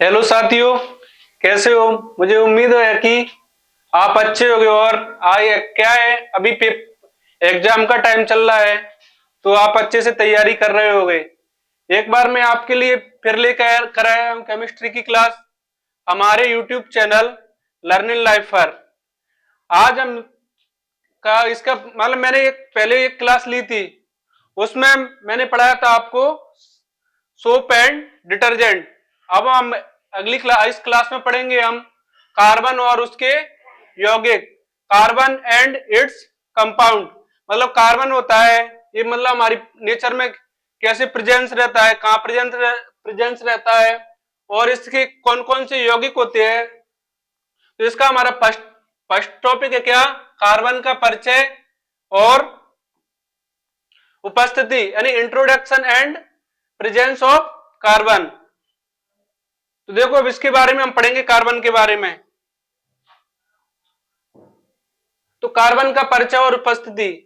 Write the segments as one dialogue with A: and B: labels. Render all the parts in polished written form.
A: Hello साथियों, कैसे हो? मुझे उम्मीद है कि आप अच्छे होंगे। और आए क्या है, अभी एग्जाम का टाइम चल रहा है तो आप अच्छे से तैयारी कर रहे होंगे। एक बार मैं आपके लिए फिर लेकर कराया हूं केमिस्ट्री की क्लास हमारे यूट्यूब चैनल लर्निंग लाइफ पर। आज हम का इसका मतलब मैंने एक क्लास ली थी, उसमें मैंने पढ़ाया था आपको सोप एंड डिटर्जेंट। अब हम अगली क्लास इस क्लास में पढ़ेंगे हम कार्बन और उसके यौगिक, कार्बन एंड इट्स कंपाउंड। मतलब कार्बन होता है ये, मतलब हमारी नेचर में कैसे प्रेजेंस रहता है, कहाँ प्रेजेंस रहता है, और इसके कौन कौन से यौगिक होते हैं। तो इसका हमारा फर्स्ट फर्स्ट टॉपिक है क्या, कार्बन का परिचय और उपस्थिति, यानी introduction and presence of carbon. तो देखो अब इसके बारे में हम पढ़ेंगे, कार्बन के बारे में। तो कार्बन का परिचय और उपस्थिति।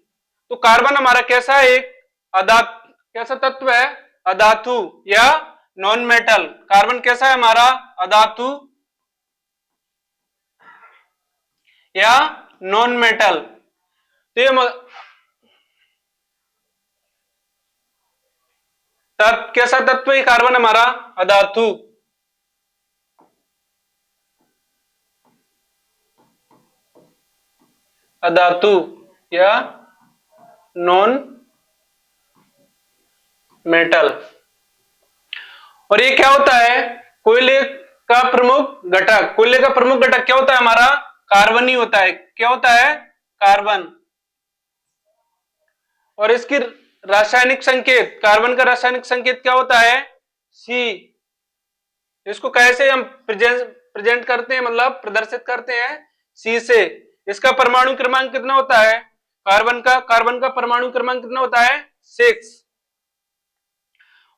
A: तो कार्बन हमारा कैसा है, एक कैसा तत्व है, अधातु या नॉन मेटल। कार्बन कैसा है हमारा, अधातु या नॉन मेटल। तो ये कैसा तत्व है कार्बन हमारा, अधातु। अधातु या नॉन मेटल। और ये क्या होता है, कोयले का प्रमुख घटक। कोयले का प्रमुख घटक क्या होता है हमारा, कार्बन ही होता है। क्या होता है, कार्बन। और इसकी रासायनिक संकेत, कार्बन का रासायनिक संकेत क्या होता है, सी। इसको कैसे हम प्रेजेंट करते हैं, मतलब प्रदर्शित करते हैं, सी से। इसका परमाणु क्रमांक कितना होता है, कार्बन का परमाणु क्रमांक कितना होता है, 6।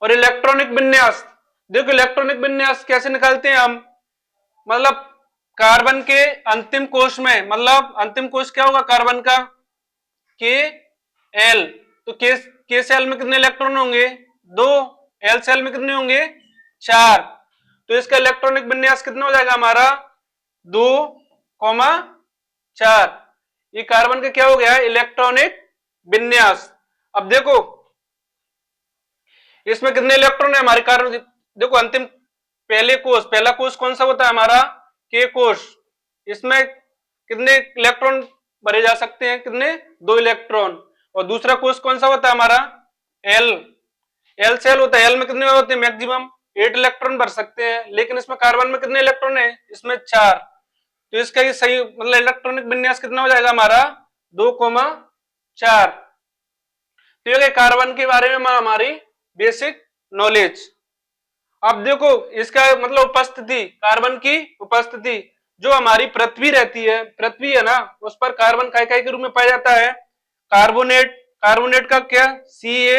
A: और इलेक्ट्रॉनिक विन्यास, देखो इलेक्ट्रॉनिक विन्यास कैसे निकालते हैं हम, मतलब कार्बन के अंतिम कोश में, मतलब अंतिम कोश क्या होगा कार्बन का, के एल। तो के सेल में कितने इलेक्ट्रॉन होंगे, 2। एल सेल में कितने होंगे, 4। तो इसका इलेक्ट्रॉनिक विन्यास कितना हो जाएगा हमारा, 2,4। ये कार्बन का क्या हो गया, इलेक्ट्रॉनिक विन्यास। अब देखो इसमें कितने इलेक्ट्रॉन है हमारे कार्बन, देखो अंतिम पहला कोष कौन सा होता है हमारा, के कोष। इसमें कितने इलेक्ट्रॉन भरे जा सकते हैं, कितने, 2 इलेक्ट्रॉन। और दूसरा कोष कौन सा होता है हमारा, एल। एल सेल होता है, एल में कितने होते हैं, मैक्सिमम 8 इलेक्ट्रॉन भर सकते हैं, लेकिन इसमें कार्बन में कितने इलेक्ट्रॉन है, इसमें 4। तो इसका ये सही मतलब इलेक्ट्रॉनिक विन्यास कितना हो जाएगा हमारा, 2,4। तो ये कार्बन के बारे में हमारी बेसिक नॉलेज। अब देखो इसका मतलब उपस्थिति, कार्बन की उपस्थिति। जो हमारी पृथ्वी रहती है, पृथ्वी है ना, उस पर कार्बन काय काय के रूप में पाया जाता है, कार्बोनेट। कार्बोनेट का क्या, सी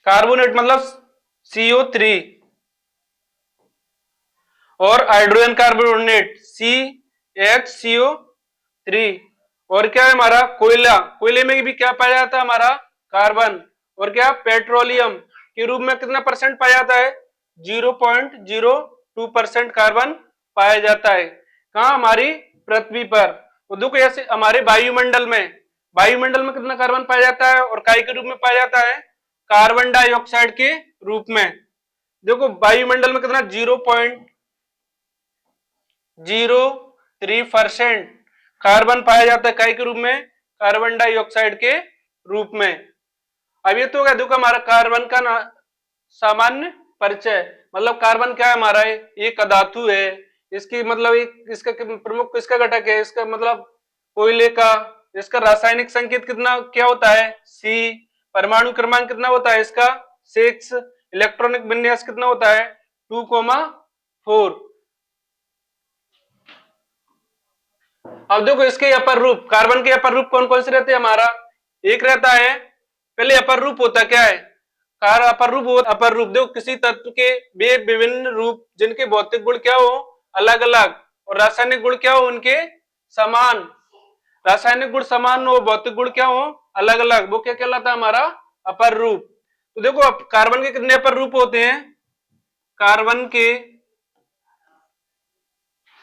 A: कार्बोनेट मतलब CO3। और हाइड्रोजन कार्बोनेट CHCO3। और क्या है हमारा, कोयला। कोयले में भी क्या पाया जाता है हमारा, कार्बन। और क्या, पेट्रोलियम के रूप में कितना परसेंट पाया जाता है, 0.02% कार्बन पाया जाता है। कहा, हमारी पृथ्वी पर। तो देखो ऐसे हमारे वायुमंडल में कितना कार्बन पाया जाता है, और काय के रूप में पाया जाता है, कार्बन डाइऑक्साइड के रूप में। देखो वायुमंडल में कितना, 0.03% कार्बन पाया जाता है, काय के रूप में, कार्बन डाइऑक्साइड के रूप में। अब ये तो क्या, देखो हमारा कार्बन का सामान्य परिचय। मतलब कार्बन क्या है हमारा, एक अधातु है। इसकी मतलब एक इसका प्रमुख किसका घटक है, इसका मतलब कोयले का। इसका रासायनिक संकेत कितना क्या होता है, सी। परमाणु क्रमांक कितना होता है इसका, 6। इलेक्ट्रॉनिक विन्यास कितना होता है, 2,4। अब देखो इसके अपर रूप, कार्बन के अपर रूप कौन कौन से रहते हैं हमारा, एक रहता है, पहले अपर रूप होता क्या है, कार अपर रूप अपर रूप देखो किसी तत्व के वे विभिन्न रूप जिनके भौतिक गुण क्या हो, अलग अलग, और रासायनिक गुण क्या हो उनके समान। रासायनिक गुण समान हो, भौतिक गुण क्या हो अलग अलग, वो क्या कहलाता है हमारा अपर रूप। तो देखो अब कार्बन के कितने अपर रूप होते हैं, कार्बन के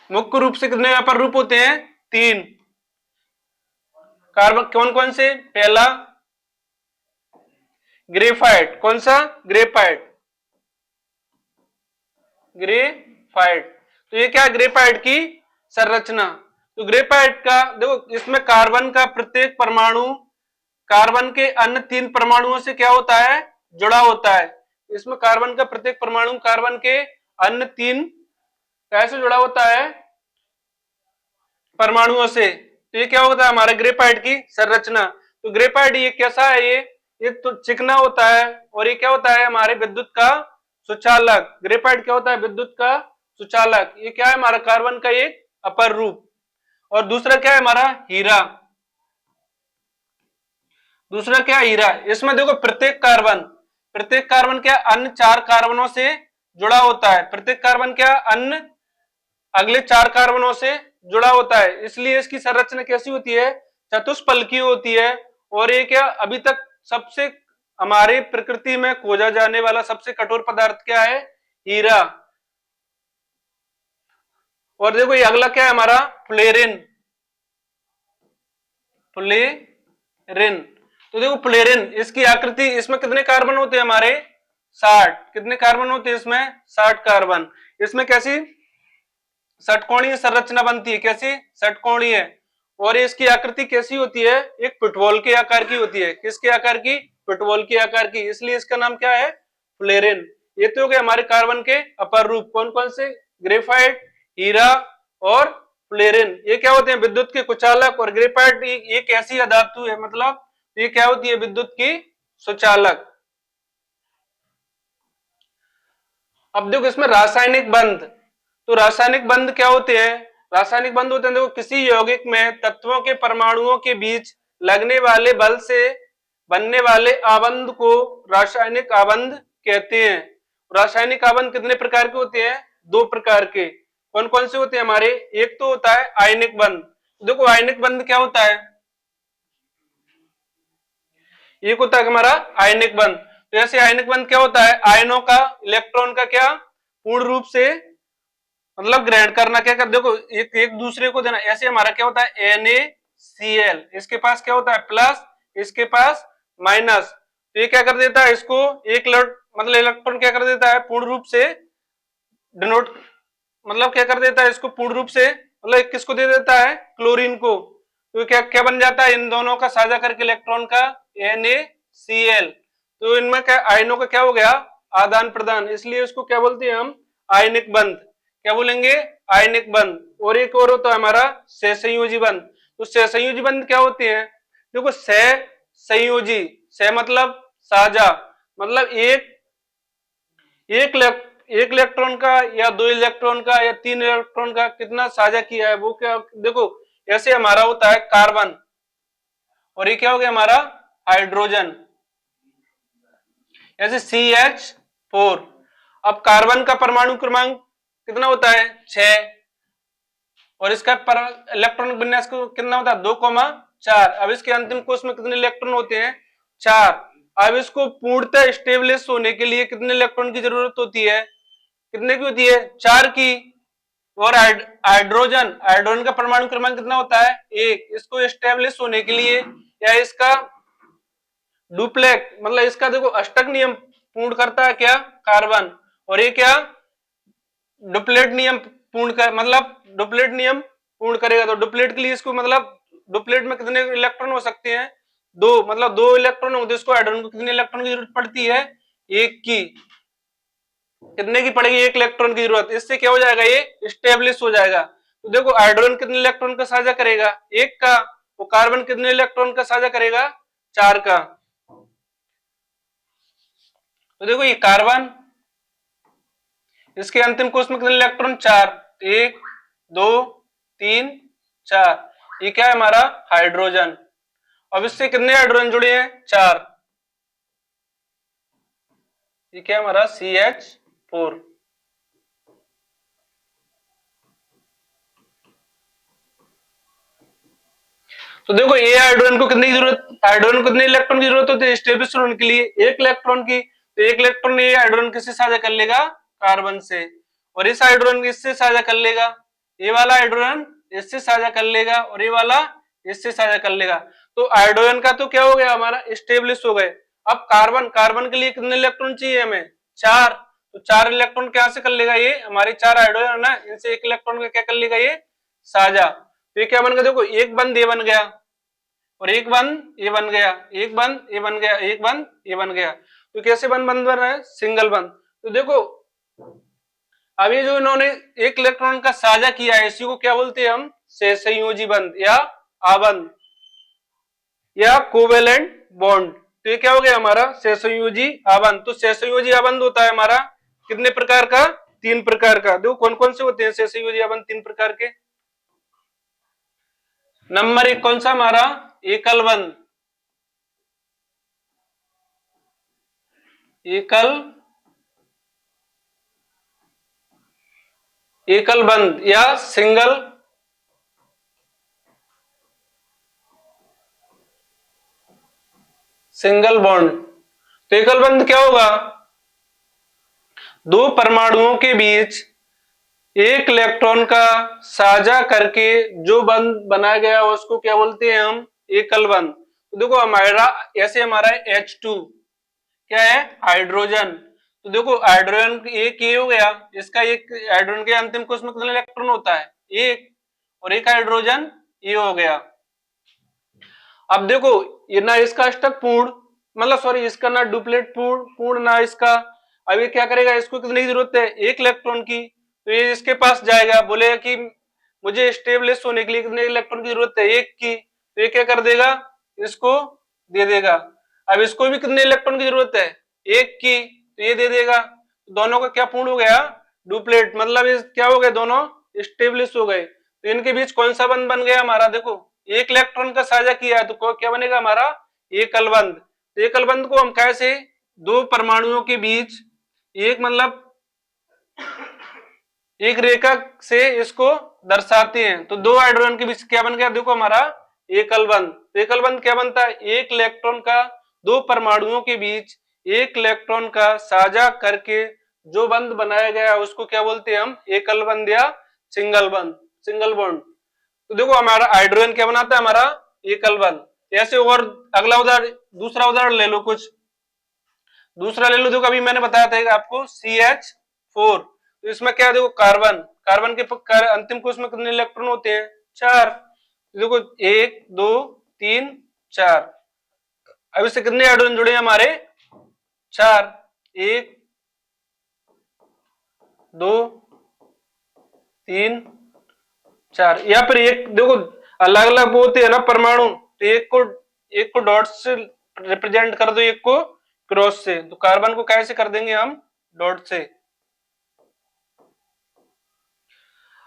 A: मुख्य रूप से कितने अपर रूप होते हैं, 3। कार्बन कौन कौन से, पहला ग्रेफाइट, कौन सा, ग्रेफाइट, ग्रेफाइट। तो ये क्या है, ग्रेफाइट की संरचना। तो ग्रेफाइट का देखो, इसमें कार्बन का प्रत्येक परमाणु कार्बन के अन्य 3 परमाणुओं से क्या होता है, जुड़ा होता है। इसमें कार्बन का प्रत्येक परमाणु कार्बन के अन्य 3 कैसे जुड़ा होता है, परमाणुओं से। तो ये क्या होता है, हमारे ग्रेफाइट की संरचना। तो ग्रेफाइट ये कैसा है, ये तो चिकना होता है, और ये क्या होता है, हमारे विद्युत का सुचालक। ग्रेफाइट क्या होता है, विद्युत का सुचालक। ये क्या है, हमारा कार्बन का एक अपर रूप। और दूसरा क्या है, हमारा हीरा। दूसरा क्या, हीरा। इसमें देखो प्रत्येक कार्बन क्या अन्य 4 कार्बनों से जुड़ा होता है। प्रत्येक कार्बन क्या अन्य अगले 4 कार्बनों से जुड़ा होता है, इसलिए इसकी संरचना कैसी होती है, चतुष्फलकीय होती है। और ये क्या, अभी तक सबसे हमारी प्रकृति में खोजा जाने वाला सबसे कठोर पदार्थ क्या है, हीरा। और देखो ये अगला क्या है हमारा, फ्लोरीन। फ्लोरीन, तो देखो फ्लोरीन, इसकी आकृति, इसमें कितने कार्बन होते हैं हमारे, 60। कितने कार्बन होते हैं इसमें, 60 कार्बन। इसमें कैसी षटकोणीय संरचना बनती है, कैसी, षटकोणीय। और इसकी आकृति कैसी होती है, एक फुटबॉल के आकार की होती है। किसके आकार की, फुटबॉल के आकार की, इसलिए इसका नाम क्या है, फ्लोरीन। ये तो हो गए हमारे कार्बन के अपर रूप, कौन कौन से, ग्रेफाइट, हीरा और फ्लोरीन। ये क्या होते हैं, विद्युत के कुचालक। और ग्रेफाइट ये कैसी धातु है, मतलब ये क्या होती है, विद्युत की सुचालक। अब देखो इसमें रासायनिक बंध। तो रासायनिक बंध क्या होते हैं, रासायनिक बंध होते हैं, देखो किसी यौगिक में तत्वों के परमाणुओं के बीच लगने वाले बल से बनने वाले आबंध को रासायनिक आबंध कहते हैं। रासायनिक आबंध कितने प्रकार के होते हैं, 2 प्रकार के। कौन कौन से होते हैं हमारे, एक तो होता है आयनिक बंध। देखो आयनिक बंध क्या होता है, एक होता है हमारा आयनिक बंध। तो ऐसे आयनिक बंध क्या होता है, आयनों का इलेक्ट्रॉन का क्या पूर्ण रूप से मतलब ग्रहण करना, क्या कर, देखो एक एक दूसरे को देना। ऐसे हमारा क्या होता है, NaCl, इसके पास क्या होता है प्लस, इसके पास माइनस। तो ये क्या कर देता है, इसको एक मतलब इलेक्ट्रॉन क्या कर देता है, पूर्ण रूप से डिनोट, मतलब क्या कर देता है, इसको पूर्ण रूप से मतलब किसको दे देता है, क्लोरीन को। तो क्या क्या बन जाता है, इन दोनों का साझा करके इलेक्ट्रॉन का NaCl। तो इनमें क्या आयनों का क्या हो गया, आदान प्रदान, इसलिए इसको क्या बोलते हैं हम, आयनिक बंध। क्या बोलेंगे, आयनिक बंध। और एक और होता है हमारा सहसंयोजी बंध। तो सहसंयोजी बंध क्या होते हैं, देखो सह संयोजी, सह मतलब साझा, मतलब एक इलेक्ट्रॉन का या 2 इलेक्ट्रॉन का या 3 इलेक्ट्रॉन का कितना साझा किया है, वो क्या, देखो ऐसे हमारा होता है कार्बन। और ये क्या हो गया हमारा, हाइड्रोजन, ऐसे CH4। अब कार्बन का परमाणु क्रमांक कितना होता है, 6। और इसका इलेक्ट्रॉनिक विन्यास कितना होता है, 2,4। अब इसके अंतिम कोष में कितने इलेक्ट्रॉन होते हैं, 4। अब इसको पूर्णतः स्टेबलिश होने के लिए कितने इलेक्ट्रॉन की जरूरत होती है, कितने की होती है, 4 की। और हाइड्रोजन हाइड्रोजन का परमाणु क्रमांक कितना होता है, 1। इसको स्टेब्लिश होने के लिए या इसका डुप्लेट मतलब इसका देखो अष्टक नियम पूर्ण करता है क्या, कार्बन। और ये क्या डुप्लेट नियम पूर्ण कर, मतलब डुप्लेट नियम पूर्ण करेगा। तो डुप्लेट के लिए इसको मतलब डुप्लेट में कितने इलेक्ट्रॉन हो सकते हैं, 2, मतलब 2 इलेक्ट्रॉन होंगे। इसको हाइड्रोजन को कितने इलेक्ट्रॉन की जरूरत पड़ती है, 1 की। कितने की पड़ेगी, 1 इलेक्ट्रॉन की जरूरत। इससे क्या हो जाएगा, ये स्टेब्लिश हो जाएगा। तो देखो हाइड्रोजन कितने इलेक्ट्रॉन का साझा करेगा, 1 का। वो कार्बन कितने इलेक्ट्रॉन का साझा करेगा, 4 का। तो देखो ये कार्बन, इसके अंतिम कोष में कितने इलेक्ट्रॉन, 4। 1 2 3 4। ये क्या है हमारा, हाइड्रोजन। अब इससे कितने हाइड्रोजन जुड़े हैं, 4। ये क्या है हमारा, CH4। तो देखो ये हाइड्रोजन को कितनी जरूरत, हाइड्रोजन को कितने इलेक्ट्रॉन की जरूरत होती है स्टेबलिश होने के लिए? एक इलेक्ट्रॉन की। तो एक इलेक्ट्रॉन ये हाइड्रोजन किससे साझा कर लेगा? कार्बन से। और इस हाइड्रोजन इससे साझा कर लेगा, ये वाला हाइड्रोजन इससे साझा कर लेगा, और ये वाला इससे साझा कर लेगा। तो हाइड्रोजन का तो क्या हो गया हमारा, स्टेबलिश हो गए। अब कार्बन, कार्बन के लिए कितने इलेक्ट्रॉन चाहिए हमें? 4। तो 4 इलेक्ट्रॉन क्या से कर लेगा? ये हमारे 4 हाइड्रोजन है ना, इनसे एक इलेक्ट्रॉन का क्या कर लेगा? ये साझा। तो ये क्या बन गया? देखो एक बंद ये बन गया, और एक बंद ये बन गया, एक बंद ये बन गया, एक बंद ये बन गया। तो कैसे बंद बन रहा है? सिंगल बंद। तो देखो अब ये जो इन्होंने एक इलेक्ट्रॉन का साझा किया है, इसी को क्या बोलते हैं हम? सहसंयोजी बंध या आबंध या कोवेलेंट बॉन्ड। तो ये क्या हो गया हमारा? सहसंयोजी आबंध। तो सहसंयोजी आबंध होता है हमारा कितने प्रकार का? 3 प्रकार का। देखो कौन कौन से होते हैं सहसंयोजी आबंध 3 प्रकार के? नंबर 1 कौन सा हमारा? एकल बंध। एकल बंध या सिंगल बॉन्ड। तो एकल बंध क्या होगा? दो परमाणुओं के बीच एक इलेक्ट्रॉन का साझा करके जो बंध बनाया गया उसको क्या बोलते हैं हम? एकल बंध। तो देखो हमारा ऐसे हमारा H2 क्या है? हाइड्रोजन। तो देखो हाइड्रोजन एक ये हो गया, इसका एक हाइड्रोजन के अंतिम कोश में कितना इलेक्ट्रॉन होता है? एक। और एक हाइड्रोजन ये हो गया। अब देखो ये ना इसका अष्टक पूर्ण, मतलब सॉरी इसका ना डुप्लेट पूर्ण ना इसका। अब ये क्या करेगा? इसको कितने की जरूरत है? एक इलेक्ट्रॉन की। तो ये इसके पास जाएगा, बोलेगा कि मुझे स्टेबलिश होने के लिए कितने इलेक्ट्रॉन की जरूरत है? एक की। तो ये क्या कर देगा? इसको दे देगा। अब इसको भी कितने इलेक्ट्रॉन की जरूरत है? एक की। तो ये दे देगा। दोनों का क्या पूर्ण हो गया? डुप्लेट। मतलब ये क्या हो गए? दोनों स्टेबलिश हो गए। तो इनके बीच कौन सा बंध बन गया हमारा? देखो एक इलेक्ट्रॉन का साझा किया है तो क्या बनेगा हमारा? एकल बंध। तो एकल बंध को हम कैसे? दो परमाणुओं के बीच एक मतलब एक रेखा से इसको दर्शाते हैं। तो दो हाइड्रोजन के बीच क्या बन गया? देखो हमारा एकल बंध। तो एकल बंध क्या बनता है? एक इलेक्ट्रॉन का दो परमाणुओं के बीच एक इलेक्ट्रॉन का साझा करके जो बंध बनाया गया है उसको क्या बोलते हैं हम? एकल बंध या सिंगल बंध, सिंगल बॉन्ड। तो देखो हमारा हाइड्रोजन क्या बनाता है? हमारा एकल बंध। ऐसे और अगला उदाहरण, दूसरा उदाहरण ले लो कुछ। दूसरा ले लो, देखो अभी मैंने बताया था आपको CH4। तो इसमें क्या? देखो कार्बन, कार्बन के अंतिम कोश में कितने इलेक्ट्रॉन होते हैं? 4। देखो 1 2 3 4। अब इससे कितने हाइड्रोजन जुड़े हैं हमारे? 4। 1 2 3 4। या फिर एक देखो अलग अलग होते हैं ना परमाणु, तो एक को डॉट से रिप्रेजेंट कर दो, एक को क्रॉस से। तो कार्बन को कैसे कर देंगे हम? डॉट से।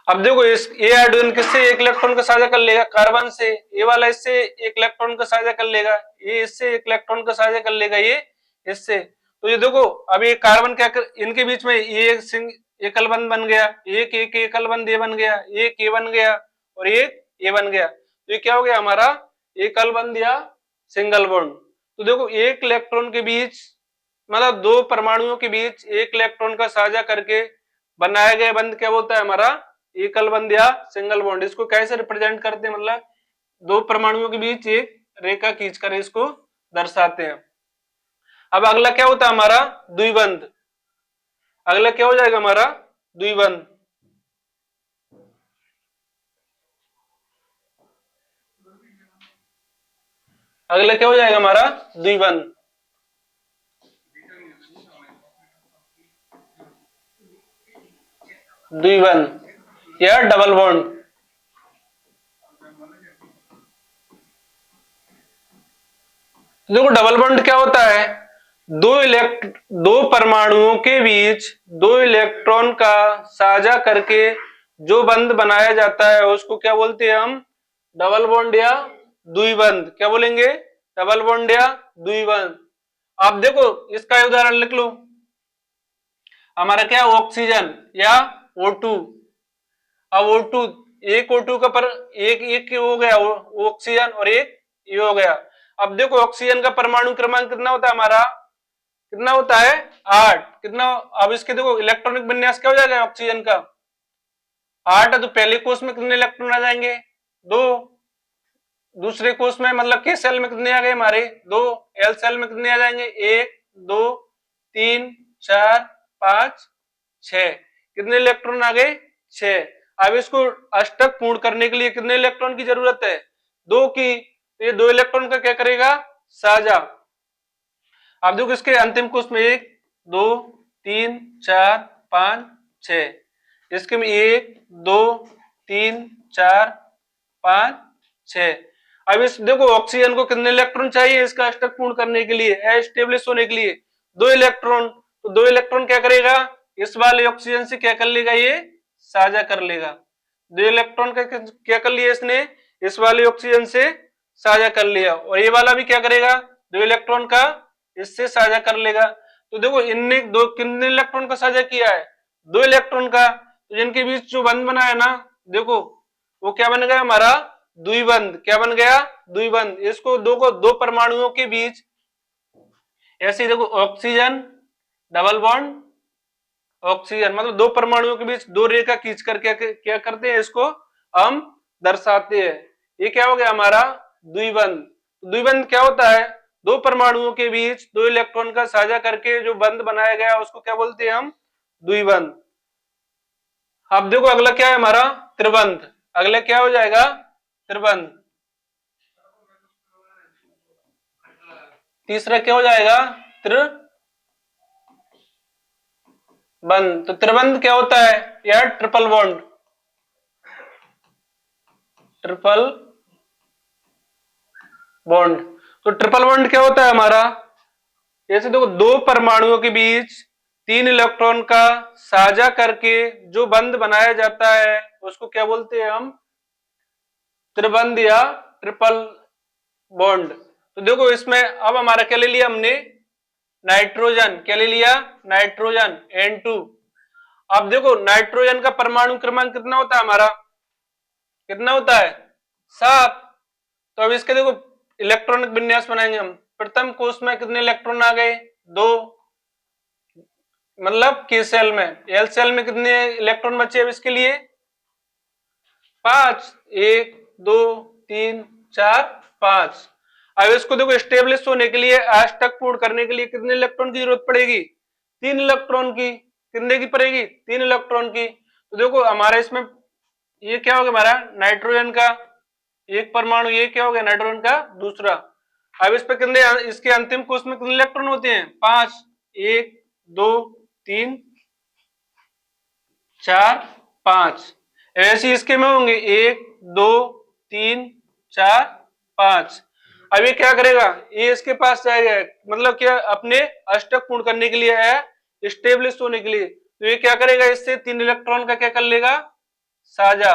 A: अब देखो ये हाइड्रोजन किससे एक इलेक्ट्रॉन का साझा कर लेगा? कार्बन से। ये वाला इससे एक इलेक्ट्रॉन का साझा कर लेगा, ये इससे एक इलेक्ट्रॉन का साझा कर लेगा, ये इससे। तो ये देखो अब ये कार्बन क्या कर, इनके बीच में ये एकल बंध बन गया, एक एक एकल बंध ये बन गया, एक ये बन गया और एक ये बन गया। तो ये क्या हो गया हमारा? एकल बंध या सिंगल बॉन्ड। तो देखो एक इलेक्ट्रॉन के बीच मतलब दो परमाणुओं के बीच एक इलेक्ट्रॉन का साझा करके बनाया गया बंध क्या बोलता है हमारा? एकल बंध या सिंगल बॉन्ड। इसको कैसे रिप्रेजेंट करते हैं? मतलब दो परमाणुओं के बीच एक रेखा खींचकर इसको दर्शाते हैं। अब अगला क्या होता है हमारा? द्विबंध। अगला क्या हो जाएगा हमारा? द्विबंध। अगला क्या हो जाएगा हमारा? द्विबंध। द्विबंध या डबल बॉन्ड। देखो डबल बॉन्ड क्या होता है? दो परमाणुओं के बीच दो इलेक्ट्रॉन का साझा करके जो बंध बनाया जाता है उसको क्या बोलते हैं हम? डबल बॉन्ड या द्विबंध। क्या बोलेंगे? डबल बॉन्ड या द्विबंध। आप देखो इसका उदाहरण लिख लो। हमारा क्या? ऑक्सीजन या O2। अब O2 एक O2 का पर एक एक हो गया ऑक्सीजन और एक ये हो गया। अब देखो ऑक्सीजन का परमाणु क्रमांक कितना होता है हमारा, कितना होता है 8। कितना, अब इसके देखो इलेक्ट्रॉनिक विन्यास क्या हो जाएगा ऑक्सीजन का 8 है, तो पहले कोष में कितने इलेक्ट्रॉन आ जाएंगे 2, दूसरे कोष में मतलब के सेल में कितने आ गए हमारे 2, एल सेल में कितने आ जाएंगे 1 2 3 4 5 6, कितने इलेक्ट्रॉन आ गए 6। अब इसको अष्टक पूर्ण करने के लिए कितने इलेक्ट्रॉन की जरूरत है 2 की, तो ये 2 इलेक्ट्रॉन का क्या करेगा साझा। अब देखो इसके अंतिम कोष में 1 2 3 4 5 6, इसके में 1 2 3 4 5 6। अब इस देखो ऑक्सीजन को कितने इलेक्ट्रॉन चाहिए इसका अष्टक पूर्ण करने के लिए, एस्टेब्लिश होने के लिए 2 इलेक्ट्रॉन, तो 2 इलेक्ट्रॉन क्या करेगा इस वाले ऑक्सीजन से क्या कर लेगा ये साझा कर लेगा। 2 इलेक्ट्रॉन का क्या कर लिया इसने इस वाले ऑक्सीजन से साझा कर लिया, और ये वाला भी क्या करेगा 2 इलेक्ट्रॉन का इससे साझा कर लेगा। तो देखो इनने दो कितने इलेक्ट्रॉन का साझा किया है 2 इलेक्ट्रॉन का, तो जिनके बीच जो बंध बना है ना देखो वो क्या बन गया हमारा द्विबंध, क्या बन गया द्विबंध। इसको दो परमाणुओं के बीच ऐसे देखो ऑक्सीजन डबल बॉन्ड ऑक्सीजन, मतलब 2 परमाणुओं के बीच 2 रेखा खींच कर क्या करते हैं इसको हम दर्शाते हैं। ये क्या हो गया हमारा द्विबंध। द्विबंध क्या होता है 2 परमाणुओं के बीच 2 इलेक्ट्रॉन का साझा करके जो बंध बनाया गया उसको क्या बोलते हैं हम द्विबंध। अब देखो अगला क्या है हमारा त्रिबंध, अगला क्या हो जाएगा त्रिबंध। तीसरा क्या हो जाएगा त्रिबंध। तो त्रिबंध क्या होता है यार ट्रिपल बॉन्ड, ट्रिपल बॉन्ड। तो ट्रिपल बॉन्ड क्या होता है हमारा, जैसे देखो 2 परमाणुओं के बीच 3 इलेक्ट्रॉन का साझा करके जो बंध बनाया जाता है उसको क्या बोलते हैं हम त्रिबंध या ट्रिपल बॉन्ड। तो देखो इसमें अब हमारा क्या ले लिया हमने नाइट्रोजन, क्या ले लिया नाइट्रोजन N2। अब देखो नाइट्रोजन का परमाणु क्रमांक कितना होता है हमारा, कितना होता है 7। तो अब इसके देखो इलेक्ट्रॉनिक विन्यास बनाएंगे हम। प्रथम कोष में कितने इलेक्ट्रॉन आ गए 2, मतलब के सेल में, एल सेल में कितने इलेक्ट्रॉन बचे अब इसके लिए 5, 1 2 3 4 5। अब इसको देखो स्टेब्लिश होने के लिए अष्टक पूर्ण करने के लिए कितने इलेक्ट्रॉन की जरूरत पड़ेगी 3 इलेक्ट्रॉन की, कितने की पड़ेगी 3 इलेक्ट्रॉन की। तो देखो हमारे इसमें ये क्या हो गया हमारा नाइट्रोजन का एक परमाणु, ये क्या हो गया नाइट्रोजन का दूसरा। अब इस पे कितने इसके अंतिम कोष में कितने इलेक्ट्रॉन होते हैं 5, 1 2 3 4 5। ऐसे इसके में होंगे 1 2 3 4 5। अब ये क्या करेगा ये इसके पास जाएगा, मतलब क्या अपने अष्टक पूर्ण करने के लिए है स्टेब्लिश होने के लिए। तो ये क्या करेगा इससे 3 इलेक्ट्रॉन का क्या कर लेगा साझा।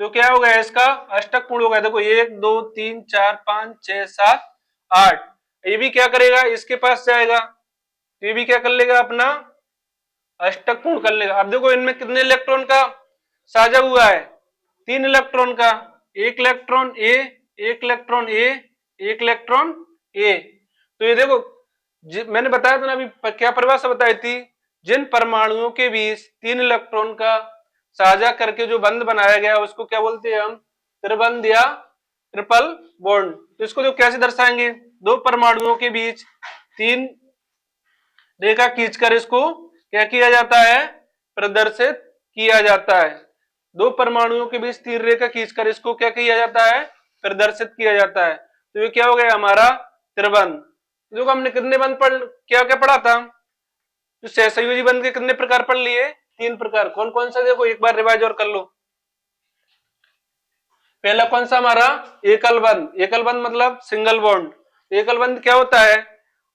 A: तो क्या हो गया इसका अष्टक पूर्ण हो गया, देखो 1 2 3 4 5 6 7 8। ये भी क्या करेगा इसके पास जाएगा, तो ये भी क्या कर लेगा अपना अष्टक पूर्ण कर लेगा। अब देखो इनमें कितने इलेक्ट्रॉन का साझा हुआ है 3 इलेक्ट्रॉन का, एक इलेक्ट्रॉन ए, एक इलेक्ट्रॉन ए, एक इलेक्ट्रॉन ए। तो ये देखो मैंने बताया था ना अभी क्या परिभाषा बताई थी, जिन परमाणुओं के बीच 3 इलेक्ट्रॉन का साझा करके जो बंध बनाया गया उसको क्या बोलते हैं हम त्रिबंध या ट्रिपल बॉन्ड। तो इसको जो कैसे दर्शाएंगे 2 परमाणुओं के बीच 3 रेखा खींचकर इसको क्या किया जाता है प्रदर्शित किया जाता है। 2 परमाणुओं के बीच 3 रेखा खींचकर इसको क्या किया जाता है प्रदर्शित किया जाता है। तो ये क्या हो गया हमारा त्रिबंध। जो हमने कितने बंध पढ़ क्या क्या पढ़ा था, जो सहसंयोजी बंध के कितने प्रकार पढ़ लिए 3 प्रकार। कौन कौन सा देखो एक बार रिवाइज और कर लो। पहला कौन सा हमारा एकल बंध, एकल बंध मतलब सिंगल बॉन्ड। एकल बंध क्या होता है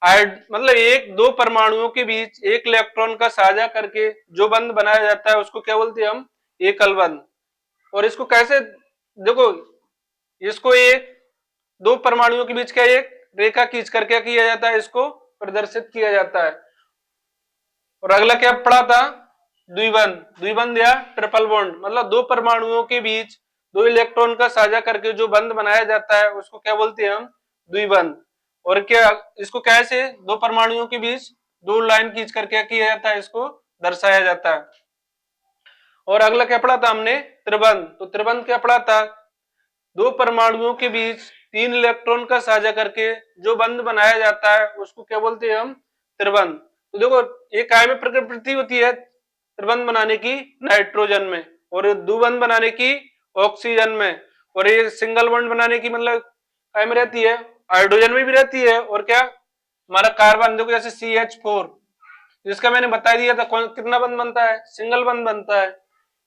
A: मतलब 1 2 परमाणुओं के बीच 1 इलेक्ट्रॉन का साझा करके जो बंध बनाया जाता है उसको क्या बोलते हैं हम एकल बंध। और इसको कैसे देखो इसको 1 2 परमाणुओं के बीच क्या एक रेखा खींच कर क्या किया जाता है इसको प्रदर्शित किया जाता है। और अगला क्या पढ़ा था द्विबंध, द्विबंध या ट्रिपल बॉन्ड मतलब 2 परमाणुओं के बीच दो इलेक्ट्रॉन का साझा करके जो बंध बनाया जाता है उसको क्या बोलते हैं हम, द्विबंध। और क्या इसको कैसे दो परमाणुओं के बीच दो लाइन खींच कर क्या किया जाता है, इसको दर्शाया जाता है। और अगला क्या पढ़ा था हमने, त्रिबंध। तो त्रिबंध क्या पढ़ा था, दो परमाणुओं के बीच तीन इलेक्ट्रॉन का साझा करके जो बंध बनाया जाता है उसको क्या बोलते हैं हम, त्रिबंध। तो देखो ये काय में प्रकृति होती है त्रिबंध बनाने की, नाइट्रोजन में, और द्विबंध बनाने की ऑक्सीजन में, और ये सिंगल बॉन्ड बनाने की मतलब काय में रहती है, हाइड्रोजन में भी रहती है। और क्या हमारा कार्बन देखो जैसे CH4, जिसका मैंने बता दिया था कौन कितना बंध बनता है, सिंगल बंध बनता है।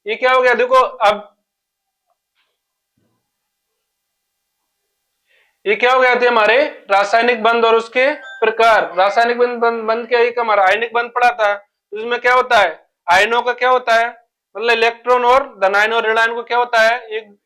A: ये क्या हो गया देखो, अब ये क्या हो गया थे हमारे रासायनिक बंध और उसके प्रकार। रासायनिक बंध क्या, एक हमारा आयनिक बंध पड़ा था, तो इसमें क्या होता है, आयनों का क्या होता है, मतलब इलेक्ट्रॉन और धनायन और ऋणायन को क्या होता है, एक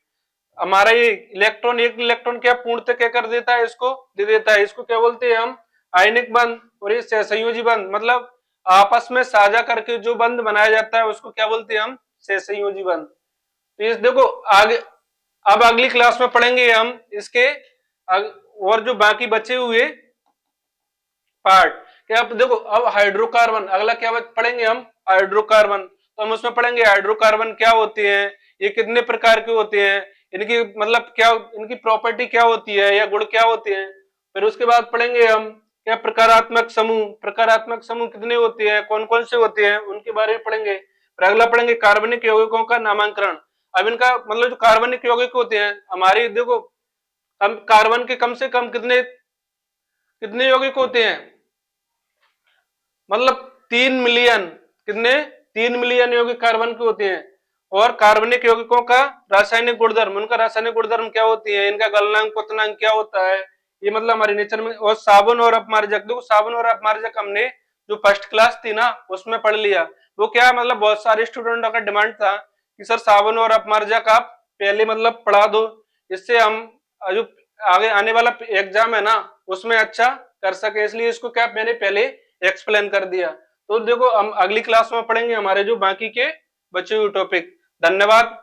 A: हमारा ये इलेक्ट्रॉन, एक इलेक्ट्रॉन क्या पूर्णतः क्या कर देता है, इसको दे देता है, इसको क्या बोलते हैं हम, आयनिक बंध। और ये सहसंयोजी बंध, मतलब आपस में साझा करके जो बंध बनाया जाता है उसको क्या बोलते हैं हम, सहसंयोजी बंध। तो इस देखो आगे, अब अगली क्लास में पढ़ेंगे हम इसके और जो बाकी बचे हुए पार्ट। क्या आप देखो, अब हाइड्रोकार्बन अगला क्या पढ़ेंगे हम, हाइड्रोकार्बन। तो हम उसमें पढ़ेंगे हाइड्रोकार्बन क्या होते हैं, ये कितने प्रकार के होते हैं, इनकी मतलब क्या, इनकी प्रॉपर्टी क्या होती है या गुण क्या होते हैं। फिर उसके बाद पढ़ेंगे हम क्या प्रकारात्मक समूह, प्रकारात्मक समूह कितने होते हैं, कौन कौन से होते हैं, उनके बारे में पढ़ेंगे। फिर अगला पढ़ेंगे कार्बनिक यौगिकों का नामांकन। अब इनका मतलब जो कार्बनिक यौगिक होते हैं हमारी देखो, हम कार्बन के कम से कम कितने कितने यौगिक होते हैं, मतलब 3 मिलियन, कितने 3 मिलियन यौगिक कार्बन के होते हैं। और कार्बनिक यौगिकों का रासायनिक गुणधर्म, उनका रासायनिक गुणधर्म क्या होती है, इनका गलनांक क्वथनांक क्या होता है, ये मतलब हमारे नेचर में। और साबुन और अपमार्जक, देखो साबुन और अपमार्जक हमने जो फर्स्ट क्लास थी ना उसमें पढ़ लिया। वो क्या मतलब बहुत सारे स्टूडेंटों का डिमांड था कि सर साबुन और अपमार्जक आप पहले मतलब पढ़ा दो, इससे हम जो आगे आने वाला एग्जाम है ना उसमें अच्छा कर सके, इसलिए इसको क्या मैंने पहले एक्सप्लेन कर दिया। तो देखो हम अगली क्लास में पढ़ेंगे हमारे जो बाकी के बचे हुए टॉपिक। धन्यवाद।